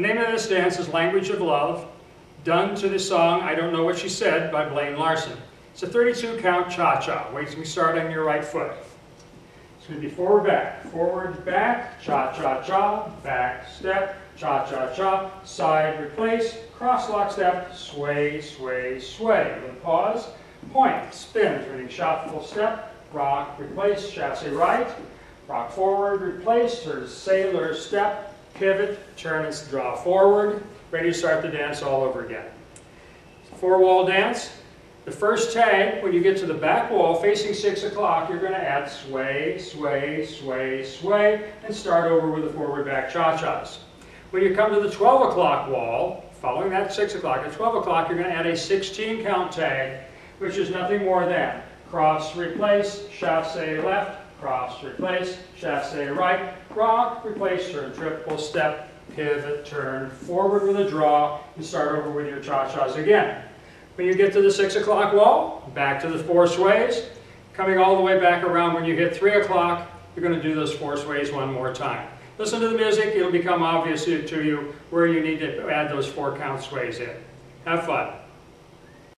The name of this dance is Language of Love, done to the song I Don't Know What She Said by Blaine Larson. It's a 32 count cha-cha. Wait till we start on your right foot. It's going to be forward, back, cha-cha-cha, back, step, cha-cha-cha, side, replace, cross lock step, sway, sway, sway. With a pause, point, spin, turning shuffle step, rock, replace, chassé right, rock forward, replace, turn sailor step, pivot, turn and draw forward. Ready to start the dance all over again. Four-wall dance. The first tag, when you get to the back wall facing 6 o'clock, you're going to add sway, sway, sway, sway, and start over with the forward back cha-chas. When you come to the 12 o'clock wall, following that 6 o'clock, at 12 o'clock you're going to add a 16 count tag, which is nothing more than cross, replace, chassé left, cross, replace, chassé right, rock, replace, turn, triple step, pivot, turn, forward with a draw, and start over with your cha-chas again. When you get to the 6 o'clock wall, back to the 4 sways, coming all the way back around when you hit 3 o'clock, you're going to do those 4 sways one more time. Listen to the music, it'll become obvious to you where you need to add those 4 count sways in. Have fun.